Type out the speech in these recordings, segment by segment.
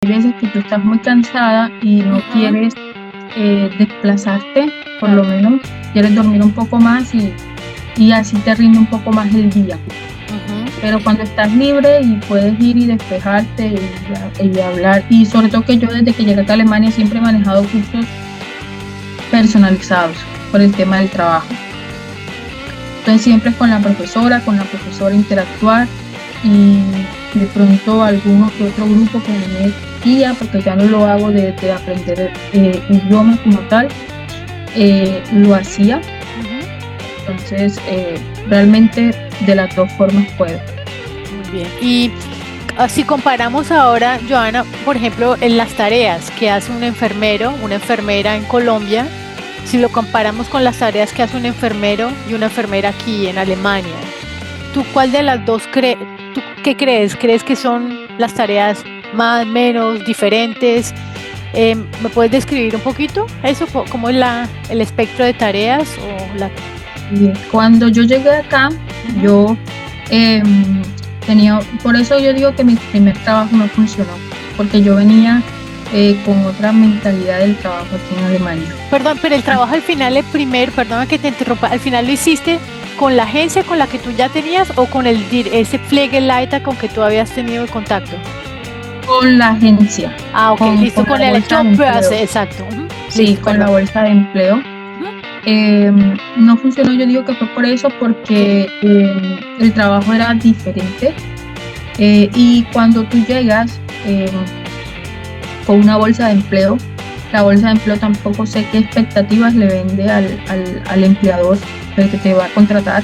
hay veces que tú estás muy cansada y no Ujú, quieres desplazarte, por lo claro. menos quieres dormir un poco más y así te rinde un poco más el día. Ujú, Pero cuando estás libre y puedes ir y despejarte y hablar, y sobre todo que yo desde que llegué a Alemania siempre he manejado cursos personalizados por el tema del trabajo. Entonces siempre es con la profesora interactuar y de pronto alguno que otro grupo que me guía, porque ya no lo hago de aprender idioma como tal, lo hacía. ujú. Entonces realmente de las dos formas puedo. Muy bien. Y si comparamos ahora, Joana, por ejemplo, en las tareas que hace un enfermero, una enfermera en Colombia, si lo comparamos con las tareas que hace un enfermero y una enfermera aquí en Alemania, ¿tú cuál de las dos crees? ¿Tú qué crees? ¿Crees que son las tareas más, menos, diferentes? ¿Me puedes describir un poquito eso? ¿Cómo es el espectro de tareas o la... Y cuando yo llegué acá, Ujú. yo tenía, por eso yo digo que mi primer trabajo no funcionó, porque yo venía con otra mentalidad del trabajo aquí en Alemania. Perdón, pero el trabajo al final, perdona que te interrumpa, al final lo hiciste con la agencia con la que tú ya tenías o con ese Pflegeleiter con que tú habías tenido el contacto. Con la agencia, Ah, ok, listo, con con la el bolsa de Jobbörse, empleo. exacto. Ujú. Sí, Listo, con la perdón. bolsa de empleo. Ujú. No funcionó, yo digo que fue por eso, Sí. porque el trabajo era diferente. Y cuando tú llegas con una bolsa de empleo, la bolsa de empleo tampoco sé qué expectativas le vende al empleador, el que te va a contratar.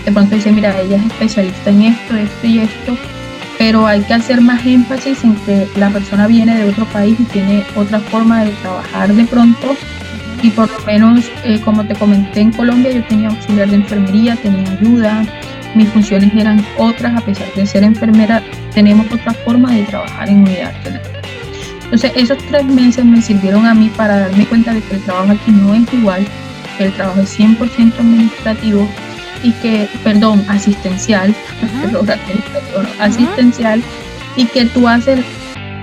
De pronto dice, mira, ella es especialista en esto, esto y esto, pero hay que hacer más énfasis en que la persona viene de otro país y tiene otra forma de trabajar de pronto. Ujú, Y por lo menos, como te comenté, en Colombia yo tenía auxiliar de enfermería, tenía ayuda, mis funciones eran otras, a pesar de ser enfermera, tenemos otra forma de trabajar en unidad. Entonces, esos 3 meses me sirvieron a mí para darme cuenta de que el trabajo aquí no es igual, que el trabajo es 100% administrativo y que, perdón, asistencial, ujú, error administrativo, no, ujú, asistencial, y que tú haces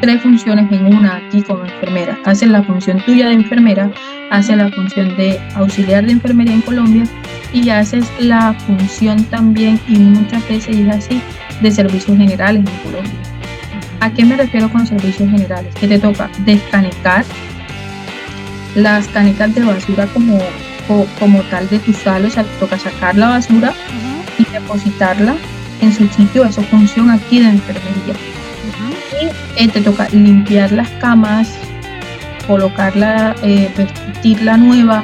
3 funciones en una aquí como enfermera. Haces la función tuya de enfermera, haces ujú. la función de auxiliar de enfermería en Colombia y haces la función también, y muchas veces es así, de servicios generales en Colombia. ¿A qué me refiero con servicios generales? Que te toca descanecar las canecas de basura como tal de tu sala, o sea, te toca sacar la basura Ujú, y depositarla en su sitio, eso función aquí de enfermería. ujú, Y te toca limpiar las camas, colocarla, vestir la nueva,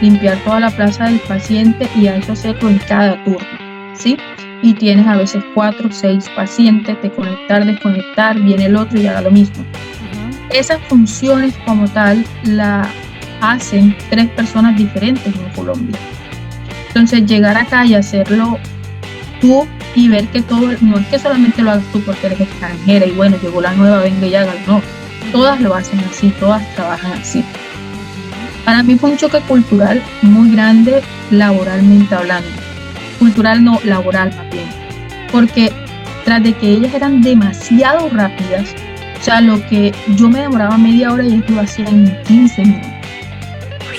limpiar toda la plaza del paciente y a eso hacerlo en cada turno, ¿sí? Y tienes a veces 4 o 6 pacientes, de conectar, desconectar, viene el otro y haga lo mismo. ujú. Esas funciones como tal la hacen 3 personas diferentes en Colombia. Entonces llegar acá y hacerlo tú y ver que todo, no es que solamente lo hagas tú porque eres extranjera y bueno, llegó la nueva, venga y hágalo, no. Todas lo hacen así, todas trabajan así. Ujú, Para mí fue un choque cultural muy grande laboralmente hablando. Cultural no, laboral más bien. Porque tras de que ellas eran demasiado rápidas, o sea, lo que yo me demoraba media hora y ellas lo hacían en 15 minutos.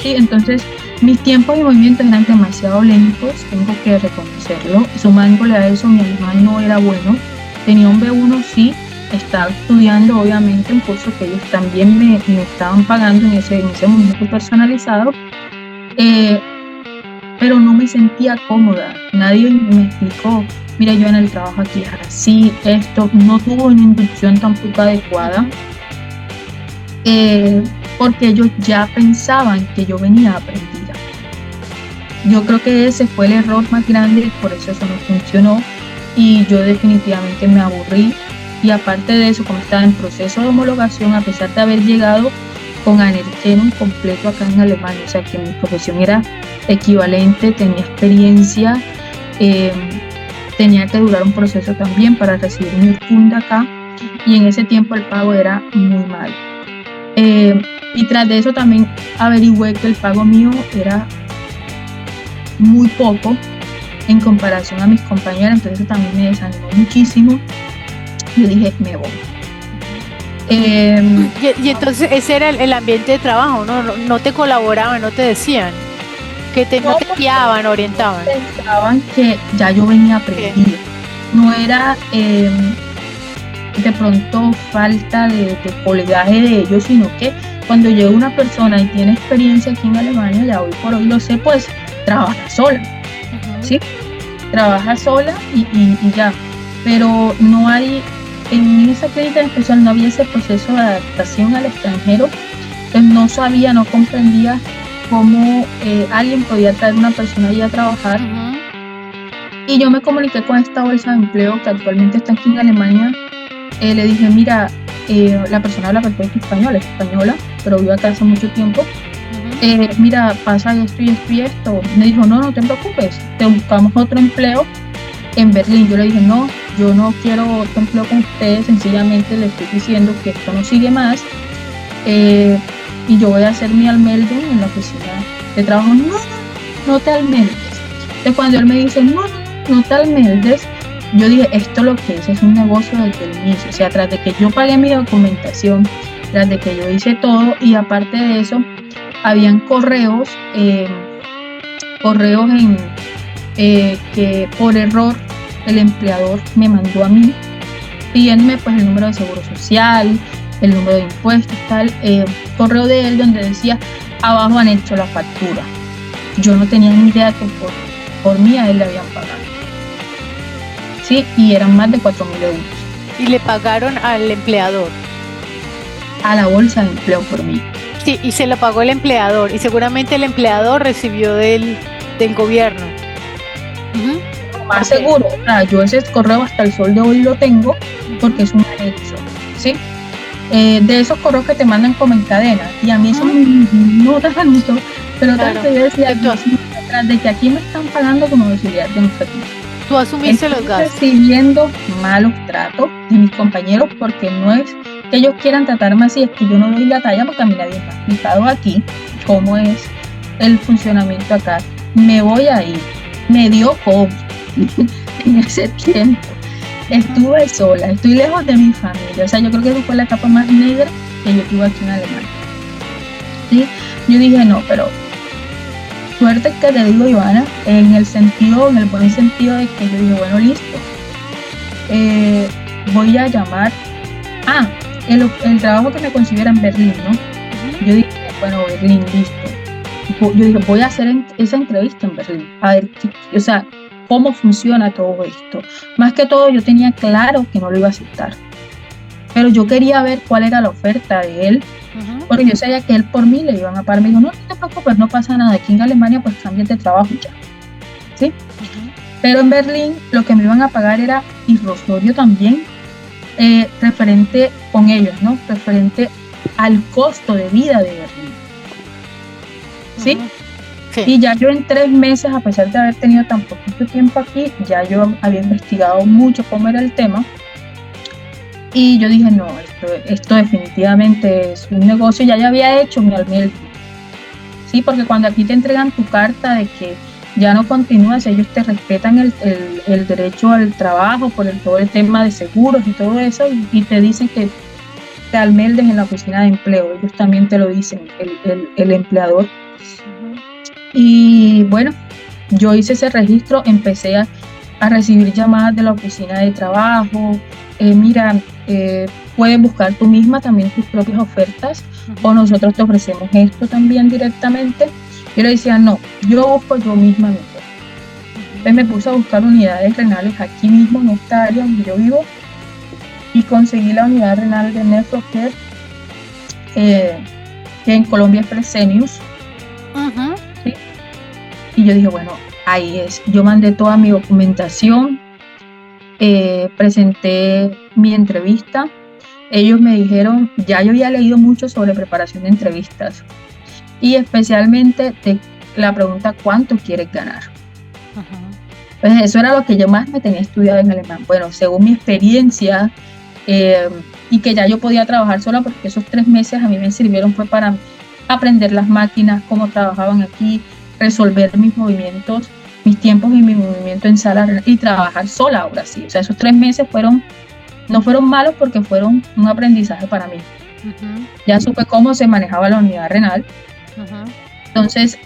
Sí, entonces mis tiempos y movimientos eran demasiado lentos, tengo que reconocerlo. Sumándole a eso, mi alemán no era bueno. Tenía un B1, sí, estaba estudiando obviamente un curso que ellos también me estaban pagando en ese momento personalizado, eh, pero no me sentía cómoda. Nadie me explicó, mira, yo en el trabajo aquí es así, esto, no tuvo una inducción tampoco adecuada, ujú. eh, porque ellos ya pensaban que yo venía aprendida. Yo creo que ese fue el error más grande y por eso no funcionó y yo definitivamente me aburrí. Y aparte de eso, como estaba en proceso de homologación, a pesar de haber llegado con Anerkennung completo acá en Alemania, o sea que mi profesión era equivalente, tenía experiencia, eh, tenía que durar un proceso también para recibir mi Urkunde acá y en ese tiempo el pago era muy malo. Y tras de eso también averigüé que el pago mío era muy poco en comparación a mis compañeras, entonces eso también me desanimó muchísimo. Yo dije, me voy. Em, Y entonces ese era el ambiente de trabajo, ¿no? No te colaboraban, no te decían, no no, te porque guiaban, orientaban. pensaban que ya yo venía ¿Qué? aprendido. No era de pronto falta de colegaje de ellos, sino que cuando llega una persona y tiene experiencia aquí en Alemania, ya hoy por hoy lo sé, pues trabaja sola, Ujú, ¿sí? Trabaja sola y ya. Pero no hay, en esa clínica en especial no había ese proceso de adaptación al extranjero, entonces no sabía, no comprendía cómo alguien podía traer una persona ahí a trabajar. ujú, Y yo me comuniqué con esta bolsa de empleo que actualmente está aquí en Alemania. Le dije, mira, la persona habla perfecto español, es española, pero vive acá hace mucho tiempo. ujú. Mira, pasa esto y esto y esto. Me dijo, no, no te preocupes, te buscamos otro empleo en Berlín. Yo le dije, no, yo no quiero otro empleo con ustedes, sencillamente le estoy diciendo que esto no sigue más, eh, y yo voy a hacer mi Almeldung en la oficina de trabajo. No, no, no te almeldes. Entonces cuando él me dice, no, no, no te almeldes, yo dije, esto lo que es un negocio desde el inicio. O sea, tras de que yo pagué mi documentación, tras de que yo hice todo, y aparte de eso, habían correos que por error el empleador me mandó a mí, pidiéndome pues el número de seguro social, el número de impuestos, tal, correo de él donde decía, abajo han hecho la factura. Yo no tenía ni idea que por mí a él le habían pagado. Sí, y eran más de 4.000 euros Y le pagaron al empleador. a la bolsa de empleo por mí. Sí, y se lo pagó el empleador. Y seguramente el empleador recibió del gobierno. Ujú, Más ok. seguro, o sea, yo ese correo hasta el sol de hoy lo tengo porque es un anexo, ¿sí? De esos correos que te mandan como en cadena, y a mí eso Ujú, no tanto, pero claro. tanto yo decía, Tú, Dios mío, tras de que aquí me están pagando como auxiliar de enfermería, tú asumiste los estoy gastos. recibiendo malos tratos de mis compañeros, porque no es que ellos quieran tratarme así, es que yo no doy la talla, porque a mí nadie me ha explicado aquí cómo es el funcionamiento acá. Me voy a ir, me dio COVID en ese tiempo, Ujú, estuve sola, estoy lejos de mi familia, o sea, yo creo que esa fue la etapa más negra que yo tuve aquí en Alemania, ¿sí? Yo dije, no, pero suerte que te digo, Ivana, en el buen sentido de que yo dije, bueno, listo, eh, voy a llamar, ah, el trabajo que me consiguiera en Berlín, ¿no? ujú. Yo dije, bueno, Berlín, listo. Yo dije, voy a hacer esa entrevista en Berlín, a ver, o sea, cómo funciona todo esto. Más que todo, yo tenía claro que no lo iba a aceptar, pero yo quería ver cuál era la oferta de él, Ujú, porque yo sabía que él por mí le iban a pagar. Me dijo, no, no te preocupes, no pasa nada, aquí en Alemania pues cambias de trabajo ya, ¿sí? ujú, Pero en Berlín lo que me iban a pagar era irrisorio también, referente con ellos, ¿no? Referente al costo de vida de Berlín, ¿sí? ujú. Sí. Y ya yo en 3 meses, a pesar de haber tenido tan poquito tiempo aquí, ya yo había investigado mucho cómo era el tema, y yo dije, no, esto definitivamente es un negocio. Ya yo había hecho mi almendro, sí, porque cuando aquí te entregan tu carta de que ya no continúas, ellos te respetan el derecho al trabajo por todo el tema de seguros y todo eso, y te dicen que te almeldes en la oficina de empleo. Ellos también te lo dicen, el empleador. Ujú, Y bueno, yo hice ese registro, empecé a recibir llamadas de la oficina de trabajo. Mira, puedes buscar tú misma también tus propias ofertas, o ujú, nosotros te ofrecemos esto también directamente. Yo le decía, no, yo busco yo misma mi oferta. ujú. Entonces me puse a buscar unidades renales aquí mismo en esta área donde yo vivo, y conseguí la unidad renal de Nefrocare, que en Colombia es Fresenius, Ujú. ¿sí? Y yo dije, bueno, ahí es. Yo mandé toda mi documentación, presenté mi entrevista. Ellos me dijeron, ya yo había leído mucho sobre preparación de entrevistas, y especialmente la pregunta, ¿cuánto quieres ganar? Ujú, Pues eso era lo que yo más me tenía estudiado en alemán. Bueno, según mi experiencia, eh, y que ya yo podía trabajar sola, porque esos 3 meses a mí me sirvieron fue para aprender las máquinas, cómo trabajaban aquí, resolver mis movimientos, mis tiempos y mi movimiento en sala, y trabajar sola ahora sí. O sea, esos 3 meses fueron No fueron malos porque fueron un aprendizaje para mí. Ujú, Ya supe cómo se manejaba la unidad renal. ujú. Entonces,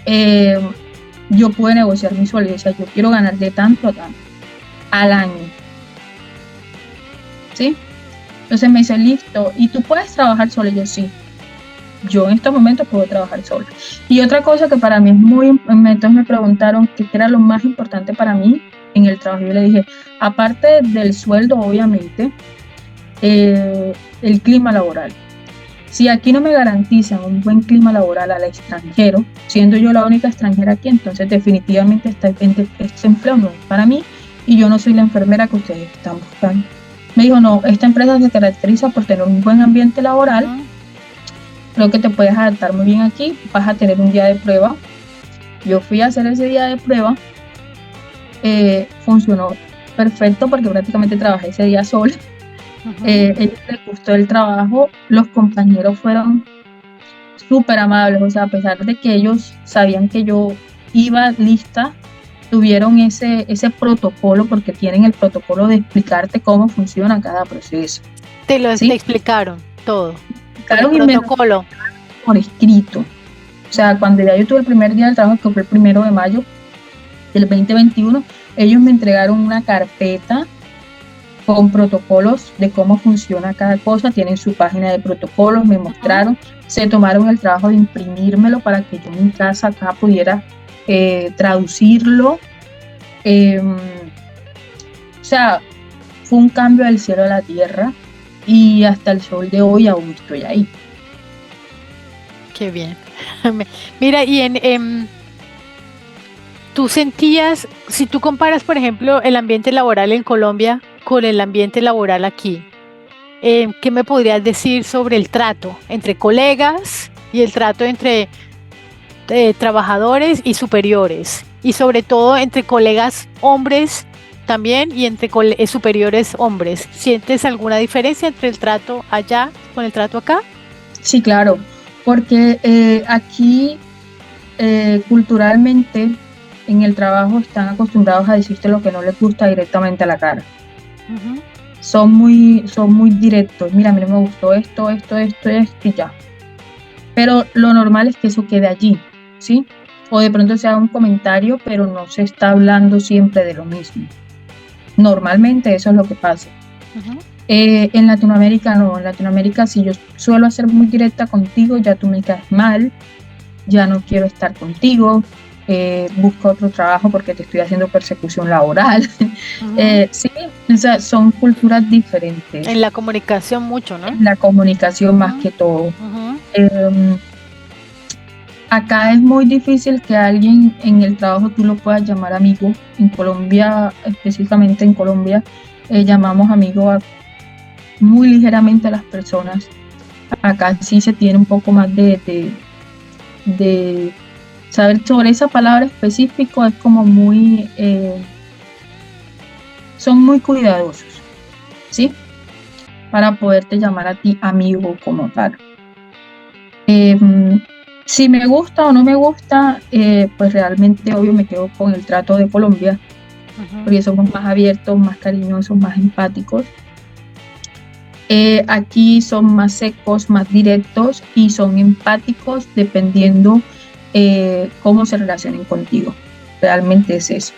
yo pude negociar mi sueldo. O sea, yo quiero ganar de tanto a tanto al año, ¿sí? Entonces me dice, listo, ¿y tú puedes trabajar sola? Y yo, sí, yo en estos momentos puedo trabajar sola. Y otra cosa que para mí es entonces me preguntaron qué era lo más importante para mí en el trabajo. Yo le dije, aparte del sueldo, obviamente, el clima laboral. Si aquí no me garantizan un buen clima laboral al extranjero, siendo yo la única extranjera aquí, entonces definitivamente este empleo no es para mí y yo no soy la enfermera que ustedes están buscando. Me dijo, no, esta empresa se caracteriza por tener un buen ambiente laboral, Ujú. creo que te puedes adaptar muy bien aquí, vas a tener un día de prueba. Yo fui a hacer ese día de prueba, funcionó perfecto porque prácticamente trabajé ese día sola. Ujú. Ellos les gustó el trabajo, los compañeros fueron súper amables, o sea, a pesar de que ellos sabían que yo iba lista, tuvieron ese protocolo porque tienen el protocolo de explicarte cómo funciona cada proceso, Te ¿sí? explicaron todo por el Claro, y me lo protocolo. por escrito. O sea, Ujú, cuando ya yo tuve el primer día del trabajo, que fue el 1 de mayo del 2021, ellos me entregaron una carpeta con protocolos de cómo funciona cada cosa, tienen su página de protocolos, me ujú. mostraron, se tomaron el trabajo de imprimírmelo para que yo en mi casa acá pudiera traducirlo. O sea, fue un cambio del cielo a la tierra y hasta el sol de hoy aún estoy ahí. Qué bien. Mira, y tú sentías, si tú comparas, por ejemplo, el ambiente laboral en Colombia con el ambiente laboral aquí, ¿qué me podrías decir sobre el trato entre colegas y el trato entre trabajadores y superiores? Y sobre todo entre colegas hombres también y entre superiores hombres. ¿Sientes alguna diferencia entre el trato allá con el trato acá? Sí, claro, porque aquí culturalmente en el trabajo están acostumbrados a decirte lo que no les gusta directamente a la cara. Ujú, Son muy directos. Mira, a mí no me gustó esto y ya. Pero lo normal es que eso quede allí, ¿sí? O de pronto sea un comentario, pero no se está hablando siempre de lo mismo. Normalmente eso es lo que pasa. ujú. En Latinoamérica no, en Latinoamérica si yo suelo ser muy directa contigo, ya tú me caes mal, ya no quiero estar contigo, busco otro trabajo porque te estoy haciendo persecución laboral. Ujú. Sí, o sea, son culturas diferentes, En la comunicación mucho, ¿no? en la comunicación más Ujú, que todo. ujú, Eh, Acá es muy difícil que alguien en el trabajo tú lo puedas llamar amigo. En Colombia, específicamente en Colombia, llamamos amigo muy ligeramente a las personas. Acá sí se tiene un poco más de saber sobre esa palabra específico, es como son muy cuidadosos, ¿sí? Para poderte llamar a ti amigo como tal. Eh, si me gusta o no me gusta, pues realmente obvio me quedo con el trato de Colombia, ujú. porque somos más abiertos, más cariñosos, más empáticos. Aquí son más secos, más directos y son empáticos dependiendo cómo se relacionen contigo. Realmente es eso.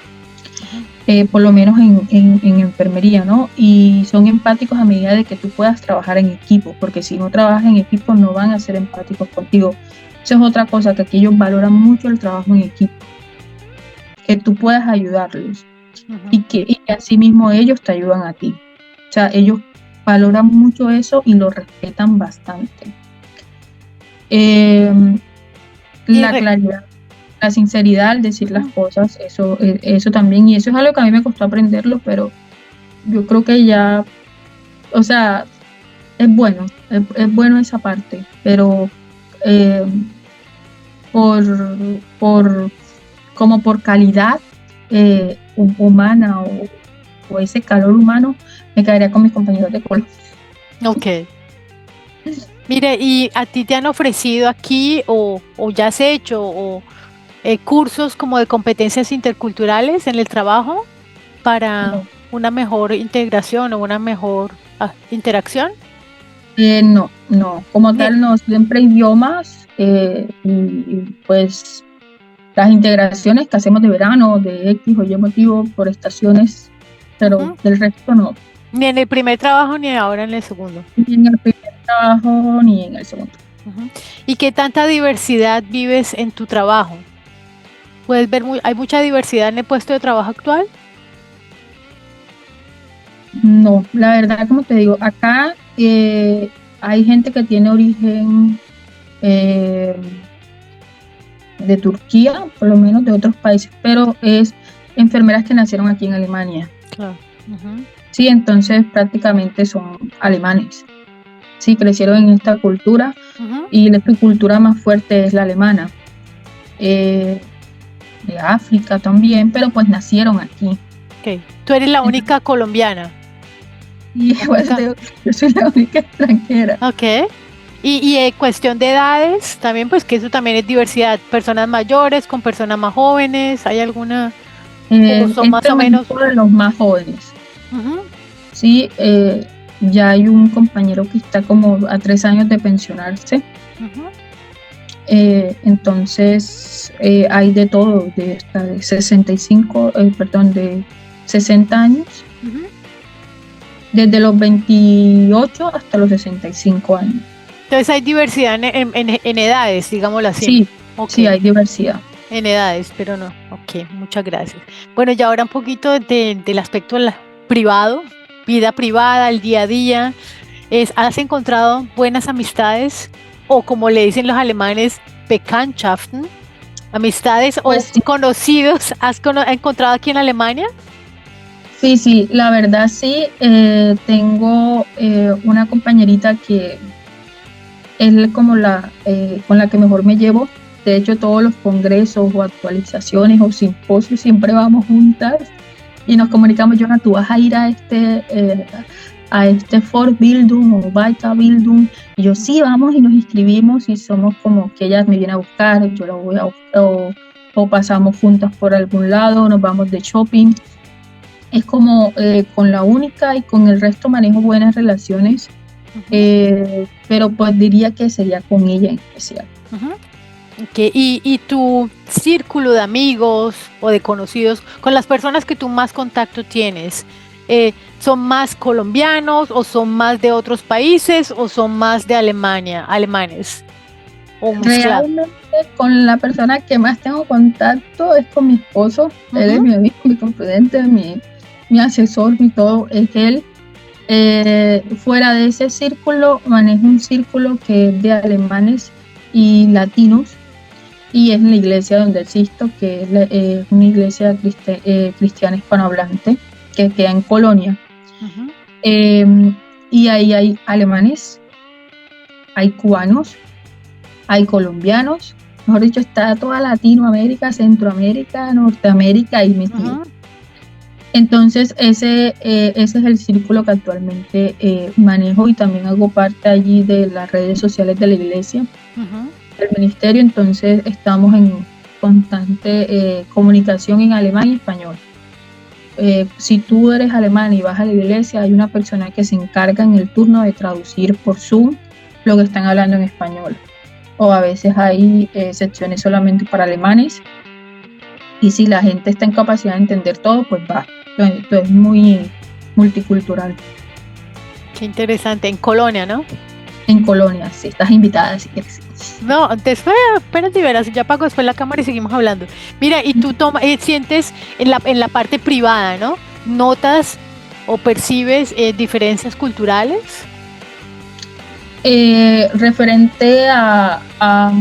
Ujú. Por lo menos en enfermería, ¿no? Y son empáticos a medida de que tú puedas trabajar en equipo, porque si no trabajas en equipo no van a ser empáticos contigo. Eso es otra cosa, que aquí ellos valoran mucho el trabajo en equipo, que tú puedas ayudarles Ujú. y que así mismo ellos te ayudan a ti. O sea, ellos valoran mucho eso y lo respetan bastante. Eh, Y la claridad, la sinceridad al decir las ujú. cosas, eso también, y eso es algo que a mí me costó aprenderlo, pero yo creo que ya, o sea, es bueno esa parte, pero eh, por, por, como por calidad humana o ese calor humano, me quedaría con mis compañeros de colo. Ok. Mire, ¿y a ti te han ofrecido aquí o ya has hecho cursos como de competencias interculturales en el trabajo para No, una mejor integración o una mejor interacción? No, no, como Ni- tal no, siempre idiomas pues las integraciones que hacemos de verano, de X o Y motivo por estaciones, pero Ujú. del resto no, Ni en el primer trabajo ni ahora en el segundo. ni en el primer trabajo ni en el segundo. Ujú. ¿Y qué tanta diversidad vives en tu trabajo? Puedes ver, hay mucha diversidad en el puesto de trabajo actual. No, la verdad, como te digo, acá hay gente que tiene origen eh, de Turquía, por lo menos de otros países, pero es enfermeras que nacieron aquí en Alemania. Claro. Ujú. Sí, entonces prácticamente son alemanes. Sí, crecieron en esta cultura Ujú. y su cultura más fuerte es la alemana. Eh, de África también, pero pues nacieron aquí. Ok. Tú eres la única colombiana. Y La bueno, única. yo soy la única extranjera. Ok. Y cuestión de edades, también pues que eso también es diversidad. Personas mayores con personas más jóvenes, ¿hay alguna? ¿O son más Este o es un menos? grupo de los más jóvenes. Ujú. Sí, ya hay un compañero que está como a 3 años de pensionarse. Ujú. Entonces hay de todo, de hasta de 65, perdón, de 60 años, Ujú. desde los 28 hasta los 65 años. Entonces hay diversidad en edades, digámoslo así. Sí, Ok, sí, hay diversidad. en edades, pero no. Ok, muchas gracias. Bueno, y ahora un poquito del aspecto privado, vida privada, el día a día. ¿Has encontrado buenas amistades o como le dicen los alemanes, Bekanntschaften? Amistades o Pues sí, conocidos, encontrado aquí en Alemania? sí, sí, la verdad sí, tengo una compañerita que es como con la que mejor me llevo. De hecho, todos los congresos o actualizaciones o simposios siempre vamos juntas y nos comunicamos. Jonah, tú vas a ir a este Fortbildung o Weiterbildung. Y yo, sí, vamos y nos inscribimos y somos como que ella me viene a buscar, yo la voy a buscar o pasamos juntas por algún lado, nos vamos de shopping. Es como con la única y con el resto manejo buenas relaciones, Ujú, pero pues diría que sería con ella en especial. ujú. Ok, y tu círculo de amigos o de conocidos, con las personas que tú más contacto tienes, ¿son más colombianos o son más de otros países o son más de Alemania, alemanes o mezclado? Realmente con la persona que más tengo contacto es con mi esposo. Él es Ujú, mi amigo, mi confidente, mi asesor, mi todo, es él. Fuera de ese círculo, manejo un círculo que es de alemanes y latinos, y es la iglesia donde asisto, que es una iglesia cristiana hispanohablante que queda en Colonia. ujú, Eh, y ahí hay alemanes, hay cubanos, hay colombianos, mejor dicho, está toda Latinoamérica, Centroamérica, Norteamérica ahí metido. ujú, Entonces, ese es el círculo que actualmente manejo, y también hago parte allí de las redes sociales de la iglesia, ujú. del ministerio. Entonces, estamos en constante comunicación en alemán y español. Si tú eres alemán y vas a la iglesia, hay una persona que se encarga en el turno de traducir por Zoom lo que están hablando en español. O a veces hay secciones solamente para alemanes, y si la gente está en capacidad de entender todo, pues va. Entonces es muy multicultural. Qué interesante, en Colonia, ¿no? En Colonia, si estás invitada, si quieres. No, después, espérate y verás, ya apago después la cámara y seguimos hablando. Mira, y tú sientes en la parte privada, ¿no? ¿Notas o percibes diferencias culturales? Referente a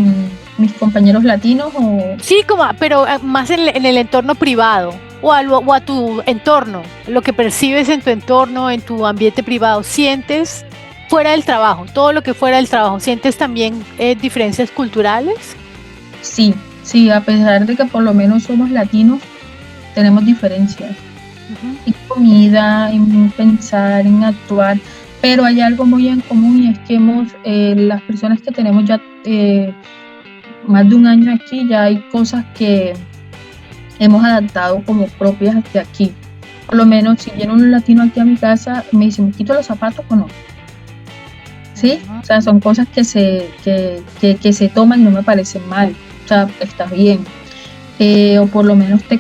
mis compañeros latinos o... Sí, pero más en el entorno privado o a tu entorno, lo que percibes en tu entorno, en tu ambiente privado, ¿sientes fuera del trabajo, todo lo que fuera del trabajo, sientes también diferencias culturales? Sí, sí, a pesar de que por lo menos somos latinos, tenemos diferencias Ujú, en comida, en pensar, en actuar, pero hay algo muy en común, y es que las personas que tenemos ya más de un año aquí, ya hay cosas que hemos adaptado como propias de aquí. Por lo menos si viene un latino aquí a mi casa, me dice, ¿me quito los zapatos o no? ¿Sí? O sea, son cosas que se toman y no me parecen mal. O sea, está bien. O por lo menos te